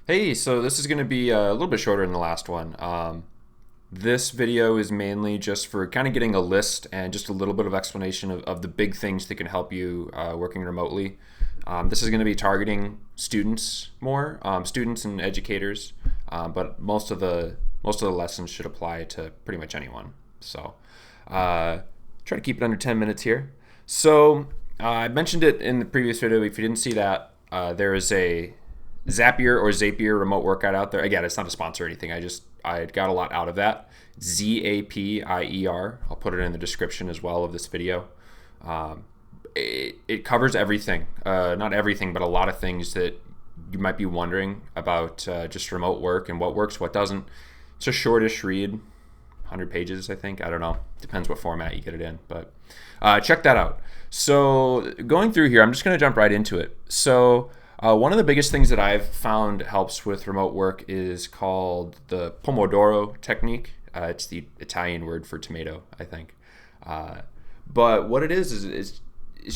Hey, so this is going to be a little bit shorter than the last one. This video is mainly just for kind of getting a list and just a little bit of explanation of the big things that can help you working remotely. This is going to be targeting students more, students and educators, but most of the lessons should apply to pretty much anyone. So, uh, try to keep it under 10 minutes here. So, I mentioned it in the previous video. If you didn't see that, there is a Zapier remote workout out there. Again, it's not a sponsor or anything. I got a lot out of that. Zapier. I'll put it in the description as well of this video. It covers everything. Not everything, but a lot of things that you might be wondering about just remote work and what works, what doesn't. It's a shortish read, 100 pages, I think. I don't know. Depends what format you get it in, but check that out. So going through here, I'm just going to jump right into it. So one of the biggest things that I've found helps with remote work is called the Pomodoro technique. It's the Italian word for tomato, I think. Uh, but what it is it's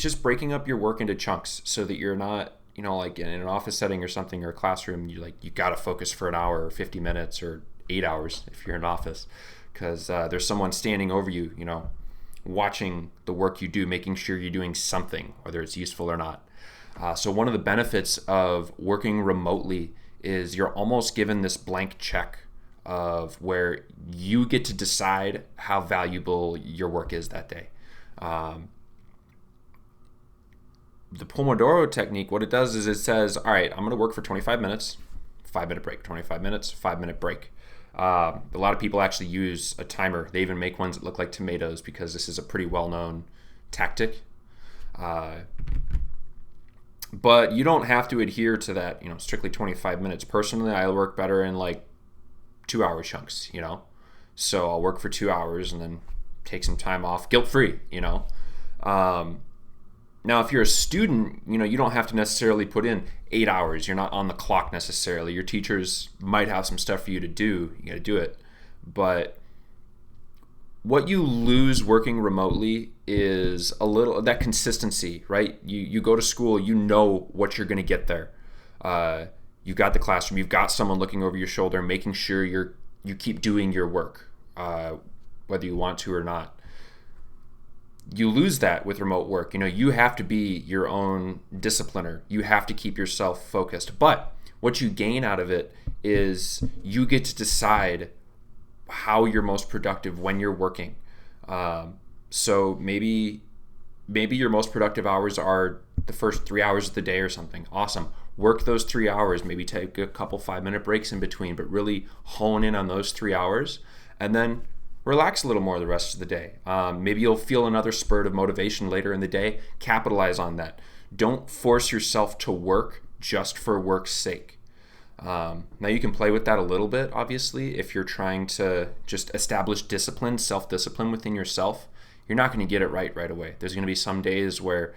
just breaking up your work into chunks so that you're not, like in an office setting or something or a classroom, you got to focus for an hour or 50 minutes or 8 hours if you're in an office because there's someone standing over you, watching the work you do, making sure you're doing something, whether it's useful or not. So one of the benefits of working remotely is you're almost given this blank check of where you get to decide how valuable your work is that day. Um, the Pomodoro technique, what it does is it says, all right, I'm going to work for 25 minutes, 5 minute break, 25 minutes, 5 minute break. A lot of people actually use a timer. They even make ones that look like tomatoes because this is a pretty well known tactic. Uh, but you don't have to adhere to that, strictly 25 minutes. Personally, I work better in like 2 hour chunks. So I'll work for 2 hours and then take some time off, guilt free. Um, Now, if you're a student, you don't have to necessarily put in 8 hours. You're not on the clock necessarily. Your teachers might have some stuff for you to do. You got to do it. But what you lose working remotely is a little that consistency, right? You go to school, you know what you're going to get there. Uh, you've got the classroom, you've got someone looking over your shoulder, making sure you keep doing your work, whether you want to or not. You lose that with remote work. You have to be your own discipliner. You have to keep yourself focused. But what you gain out of it is you get to decide how you're most productive when you're working. So maybe your most productive hours are the first 3 hours of the day or something. Awesome. Work those 3 hours. Maybe take a couple 5 minute breaks in between, but really hone in on those 3 hours, and then relax a little more the rest of the day. Maybe you'll feel another spurt of motivation later in the day. Capitalize on that. Don't force yourself to work just for work's sake. Now you can play with that a little bit, obviously, if you're trying to just establish discipline, self-discipline within yourself. You're not going to get it right away. There's going to be some days where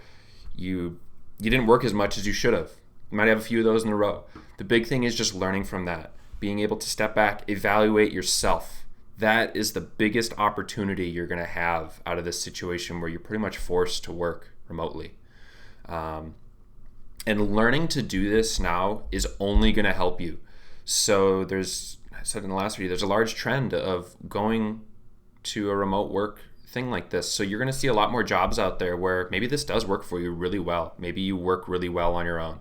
you didn't work as much as you should have. You might have a few of those in a row. The big thing is just learning from that, being able to step back, evaluate yourself. That is the biggest opportunity you're going to have out of this situation where you're pretty much forced to work remotely. Um, and learning to do this now is only going to help you. So I said in the last video, there's a large trend of going to a remote work thing like this. So you're going to see a lot more jobs out there where maybe this does work for you really well. Maybe you work really well on your own.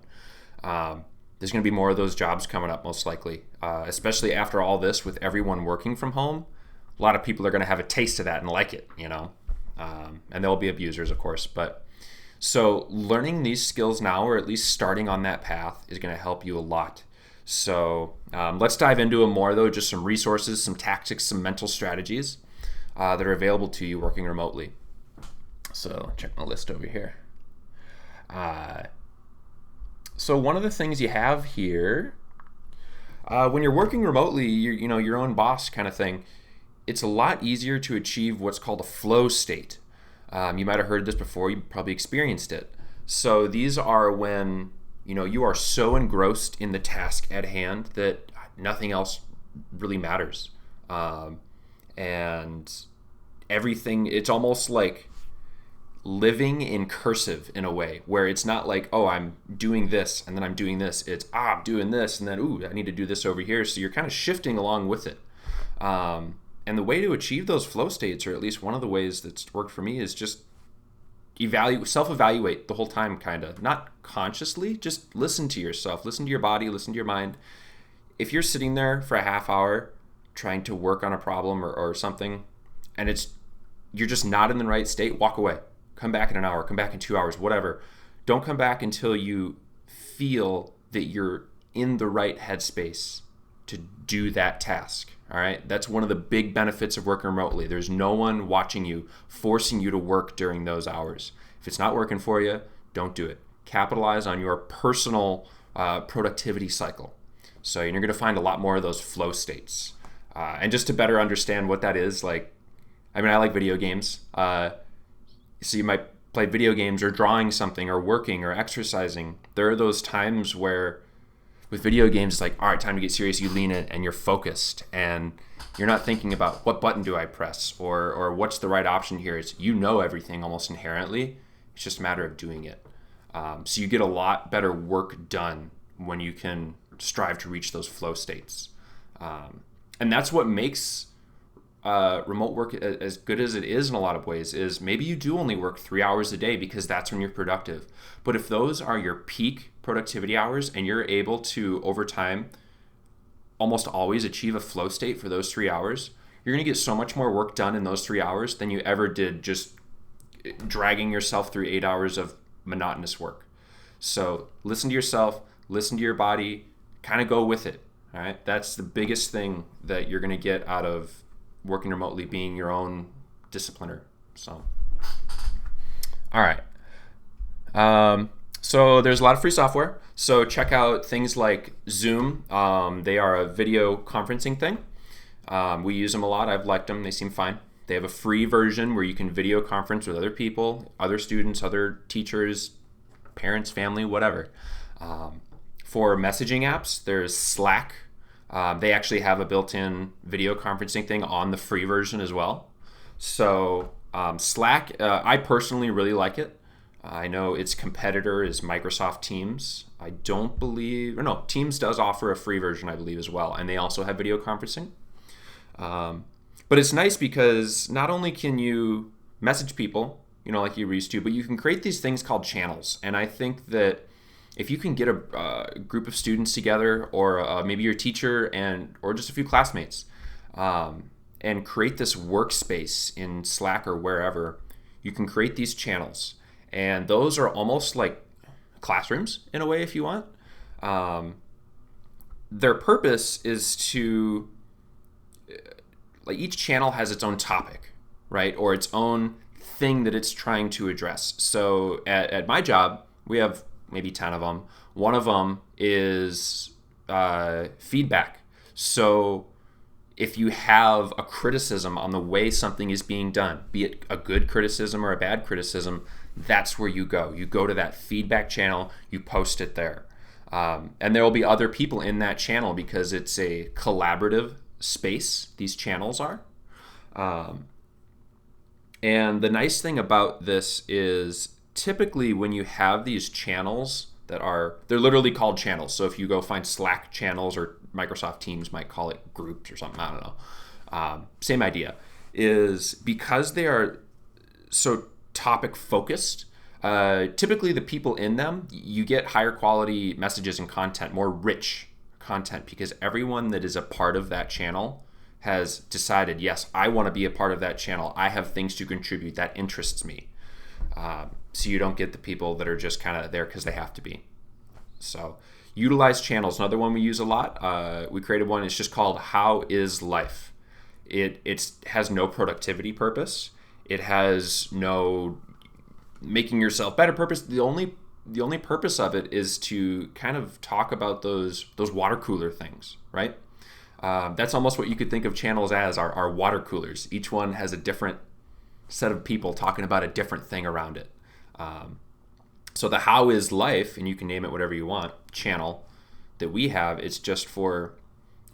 There's going to be more of those jobs coming up most likely, especially after all this with everyone working from home. A lot of people are going to have a taste of that and like it. And there'll be abusers, of course. But so learning these skills now, or at least starting on that path, is going to help you a lot. So let's dive into them more, though, just some resources, some tactics, some mental strategies that are available to you working remotely. So check my list over here. Uh, so one of the things you have here, when you're working remotely, you're your own boss kind of thing. It's a lot easier to achieve what's called a flow state. You might have heard this before. You probably experienced it. So these are when you are so engrossed in the task at hand that nothing else really matters, and everything. It's almost like living in cursive in a way where it's not like, oh, I'm doing this and then I'm doing this. It's, I'm doing this and then, ooh, I need to do this over here. So you're kind of shifting along with it. And the way to achieve those flow states, or at least one of the ways that's worked for me, is just self-evaluate the whole time, kind of. Not consciously, just listen to yourself, listen to your body, listen to your mind. If you're sitting there for a half hour trying to work on a problem or something, and you're just not in the right state, walk away. Come back in an hour, come back in 2 hours, whatever. Don't come back until you feel that you're in the right headspace to do that task. All right. That's one of the big benefits of working remotely. There's no one watching you, forcing you to work during those hours. If it's not working for you, don't do it. Capitalize on your personal productivity cycle. So you're going to find a lot more of those flow states. And just to better understand what that is, I like video games. So you might play video games or drawing something or working or exercising. There are those times where with video games, it's like, all right, time to get serious. You lean in and you're focused and you're not thinking about what button do I press or what's the right option here. It's, everything almost inherently. It's just a matter of doing it. So you get a lot better work done when you can strive to reach those flow states. And that's what makes remote work as good as it is in a lot of ways. Is maybe you do only work 3 hours a day because that's when you're productive. But if those are your peak productivity hours and you're able to, over time, almost always achieve a flow state for those 3 hours, you're going to get so much more work done in those 3 hours than you ever did just dragging yourself through 8 hours of monotonous work. So listen to yourself, listen to your body, kind of go with it. All right. That's the biggest thing that you're going to get out of working remotely, being your own discipliner. So, all right. So there's a lot of free software. So check out things like Zoom. They are a video conferencing thing. We use them a lot. I've liked them. They seem fine. They have a free version where you can video conference with other people, other students, other teachers, parents, family, whatever. For messaging apps, there's Slack. They actually have a built-in video conferencing thing on the free version as well. So Slack, I personally really like it. I know its competitor is Microsoft Teams. I don't believe, or no, Teams does offer a free version, I believe, as well. And they also have video conferencing. But it's nice because not only can you message people, like you used to, but you can create these things called channels. And I think that if you can get a group of students together, or maybe your teacher or just a few classmates, and create this workspace in Slack or wherever, you can create these channels. And those are almost like classrooms in a way, if you want. Their purpose is to, each channel has its own topic, right? Or its own thing that it's trying to address. So at my job, we have maybe 10 of them. One of them is feedback. So if you have a criticism on the way something is being done, be it a good criticism or a bad criticism, that's where you go. You go to that feedback channel, you post it there. And there will be other people in that channel because it's a collaborative space, these channels are. And the nice thing about this is typically when you have these channels they're literally called channels. So if you go find Slack channels, or Microsoft Teams might call it groups or something, I don't know. Same idea, is because they are so topic focused, typically the people in them, you get higher quality messages and content, more rich content, because everyone that is a part of that channel has decided, yes, I want to be a part of that channel. I have things to contribute that interests me. So you don't get the people that are just kind of there because they have to be. So utilize channels. Another one we use a lot. We created one. It's just called How Is Life. It has no productivity purpose. It has no making yourself better purpose. The only purpose of it is to kind of talk about those water cooler things, right? That's almost what you could think of channels as, our water coolers. Each one has a different set of people talking about a different thing around it. So the How Is Life, and you can name it whatever you want, channel that we have, it's just for,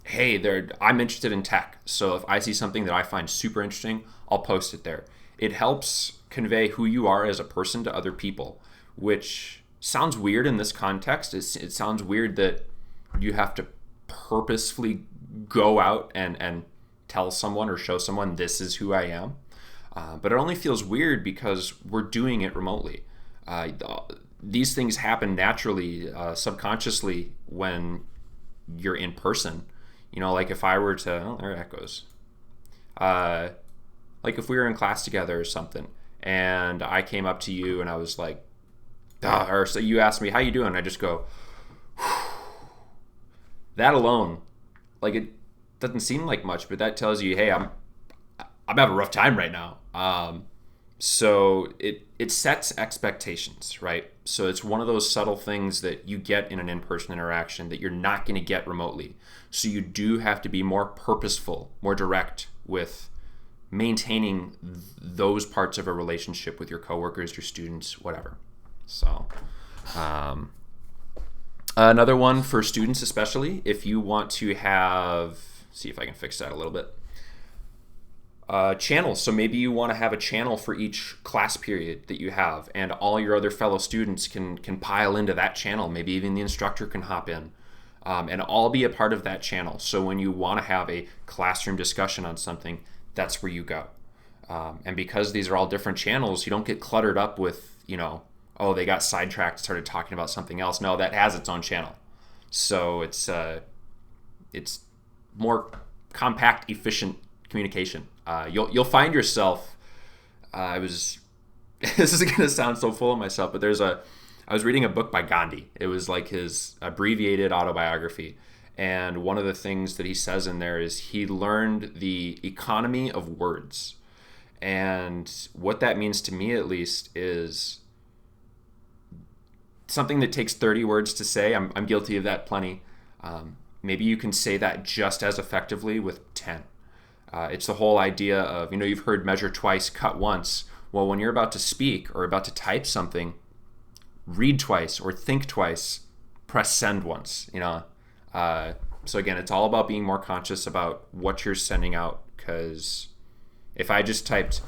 hey, I'm interested in tech. So if I see something that I find super interesting, I'll post it there. it helps convey who you are as a person to other people, which sounds weird in this context. It sounds weird that you have to purposefully go out and tell someone or show someone this is who I am. But it only feels weird because we're doing it remotely. These things happen naturally, subconsciously when you're in person. Like if I were to, oh, there it goes. Like if we were in class together or something, and I came up to you and I was like, or so you asked me, how you doing? I just go, that alone, like it doesn't seem like much, but that tells you, hey, I'm having a rough time right now. So it sets expectations, right? So it's one of those subtle things that you get in an in-person interaction that you're not going to get remotely. So you do have to be more purposeful, more direct with maintaining those parts of a relationship with your coworkers, your students, whatever. So another one for students, especially if you want to have, see if I can fix that a little bit. Channels. So maybe you want to have a channel for each class period that you have, and all your other fellow students can pile into that channel. Maybe even the instructor can hop in, and all be a part of that channel. So when you want to have a classroom discussion on something, that's where you go. And because these are all different channels, you don't get cluttered up with, oh, they got sidetracked, started talking about something else. No, that has its own channel. So it's more compact, efficient communication. You'll find yourself. This is going to sound so full of myself, but I was reading a book by Gandhi. It was like his abbreviated autobiography. And one of the things that he says in there is he learned the economy of words. And what that means to me, at least, is something that takes 30 words to say. I'm guilty of that plenty. Maybe you can say that just as effectively with 10. It's the whole idea of, you've heard measure twice, cut once. Well, when you're about to speak or about to type something, read twice or think twice, press send once, So again, it's all about being more conscious about what you're sending out, because if I just typed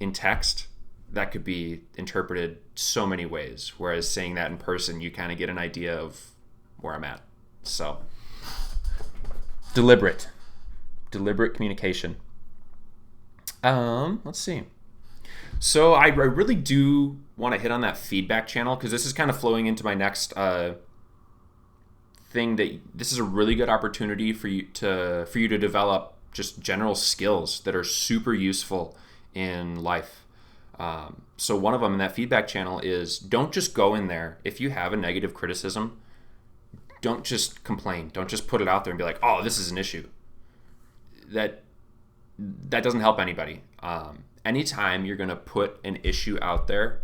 in text, that could be interpreted so many ways, whereas saying that in person, you kind of get an idea of where I'm at. So deliberate communication. Let's see. So I really do want to hit on that feedback channel, because this is kind of flowing into my next thing, that this is a really good opportunity for you to develop just general skills that are super useful in life. So one of them in that feedback channel is, don't just go in there. If you have a negative criticism, don't just complain. Don't just put it out there and be like, oh, this is an issue. That doesn't help anybody. Anytime you're going to put an issue out there,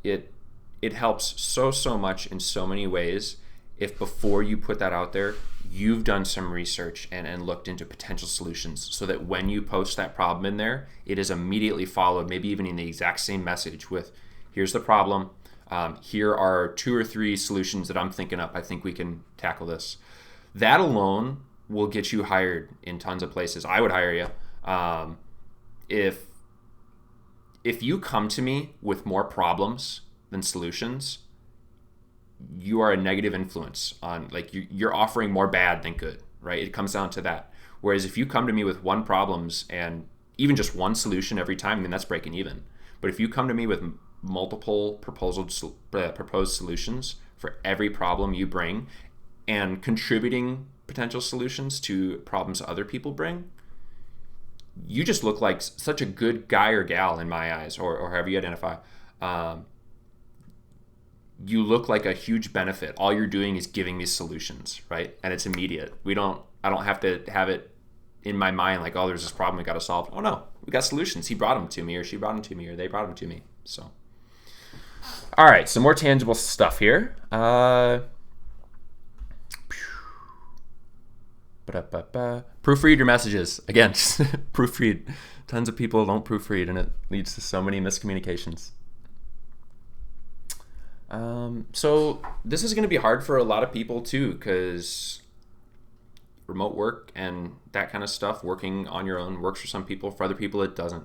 it helps so much in so many ways if before you put that out there, you've done some research and looked into potential solutions, so that when you post that problem in there, it is immediately followed, maybe even in the exact same message with, here's the problem, here are 2 or 3 solutions that I'm thinking up. I think we can tackle this. That alone will get you hired in tons of places. I would hire you. If you come to me with more problems than solutions, you are a negative influence on, like, you're offering more bad than good, right? It comes down to that. Whereas if you come to me with 1 problems and even just 1 solution every time, then that's breaking even. But if you come to me with multiple proposed solutions for every problem you bring, and contributing potential solutions to problems other people bring, you just look like such a good guy or gal in my eyes, or however you identify. You look like a huge benefit. All you're doing is giving me solutions, right? And it's immediate. I don't have to have it in my mind like, oh, there's this problem we got to solve. Oh no, we got solutions. He brought them to me, or she brought them to me, or they brought them to me. So, all right, some more tangible stuff here. Proofread your messages. Again, proofread. Tons of people don't proofread, and it leads to so many miscommunications. So this is going to be hard for a lot of people too, because remote work and that kind of stuff, working on your own, works for some people. For other people, it doesn't.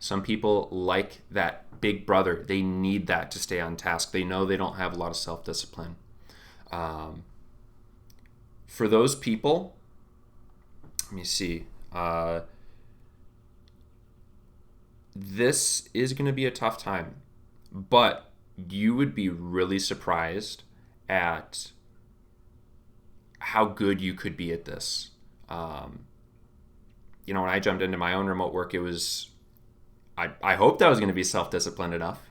Some people like that big brother. They need that to stay on task. They know they don't have a lot of self-discipline. For those people, let me see. This is going to be a tough time, but you would be really surprised at how good you could be at this. When I jumped into my own remote work, it was, I hoped I was going to be self-disciplined enough.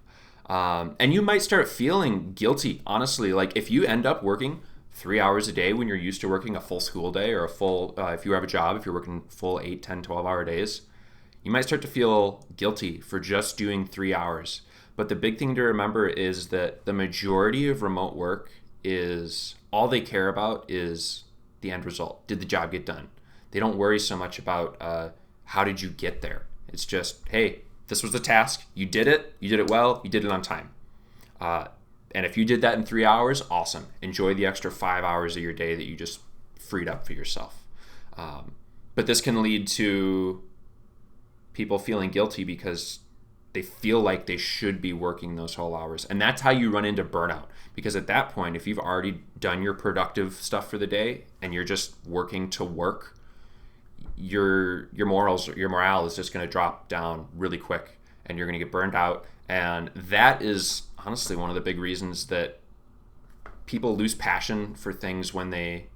And you might start feeling guilty, honestly. Like if you end up working 3 hours a day when you're used to working a full school day or a full, if you have a job, if you're working full 8, 10, 12-hour days, you might start to feel guilty for just doing 3 hours. But the big thing to remember is that the majority of remote work is all they care about is the end result. Did the job get done? They don't worry so much about how did you get there. It's just, hey, this was the task. You did it well, you did it on time. And if you did that in 3 hours, awesome. Enjoy the extra 5 hours of your day that you just freed up for yourself. But this can lead to people feeling guilty because they feel like they should be working those whole hours. And that's how you run into burnout. Because at that point, if you've already done your productive stuff for the day and you're just working to work, your morale is just going to drop down really quick and you're going to get burned out. And that is honestly one of the big reasons that people lose passion for things when they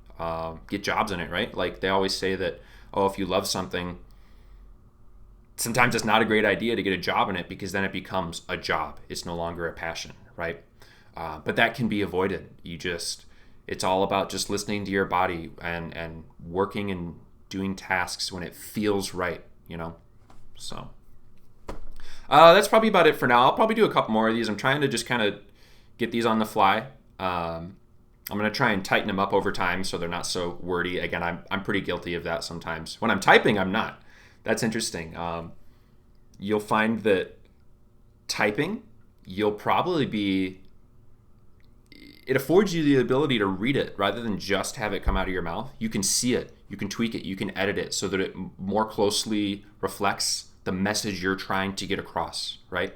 get jobs in it, right? Like they always say that, oh, if you love something, sometimes it's not a great idea to get a job in it because then it becomes a job. It's no longer a passion, right? But that can be avoided. It's all about just listening to your body and working and doing tasks when it feels right, So that's probably about it for now. I'll probably do a couple more of these. I'm trying to just kind of get these on the fly. I'm going to try and tighten them up over time so they're not so wordy. Again, I'm pretty guilty of that sometimes. When I'm typing, I'm not. That's interesting. You'll find that typing, you'll probably be... It affords you the ability to read it rather than just have it come out of your mouth. You can see it, you can tweak it, you can edit it so that it more closely reflects the message you're trying to get across, right?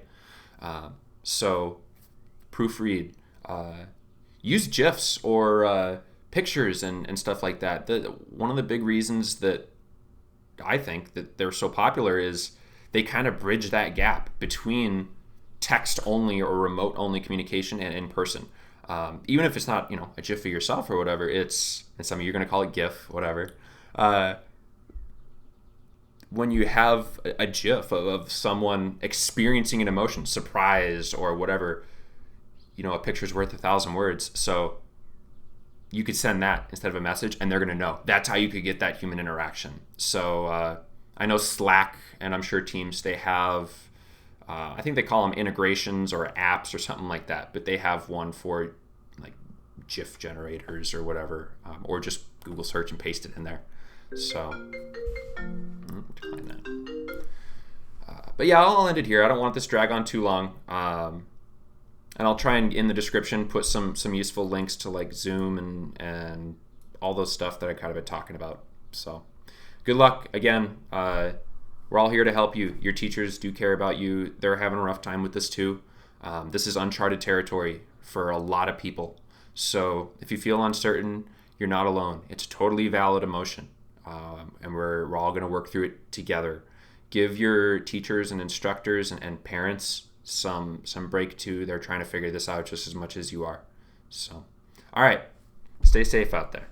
So proofread, use GIFs or pictures and stuff like that. One of the big reasons that I think that they're so popular is they kind of bridge that gap between text only or remote only communication and in person. Even if it's not, a GIF of yourself or whatever, and some of you are going to call it GIF, whatever. When you have a GIF of someone experiencing an emotion, surprise or whatever, a picture's worth 1,000 words. So you could send that instead of a message and they're going to know. That's how you could get that human interaction. So I know Slack and I'm sure Teams, they have, I think they call them integrations or apps or something like that, but they have one for like GIF generators or whatever, or just Google search and paste it in there. So decline that. But yeah, I'll end it here. I don't want this to drag on too long. And I'll try and in the description put some useful links to like Zoom and all those stuff that I kind of been talking about. So good luck. Again, we're all here to help you. Your teachers do care about you. They're having a rough time with this too. This is uncharted territory for a lot of people. So if you feel uncertain, you're not alone. It's a totally valid emotion. And we're all going to work through it together. Give your teachers and instructors and parents some break too. They're trying to figure this out just as much as you are. So, all right, stay safe out there.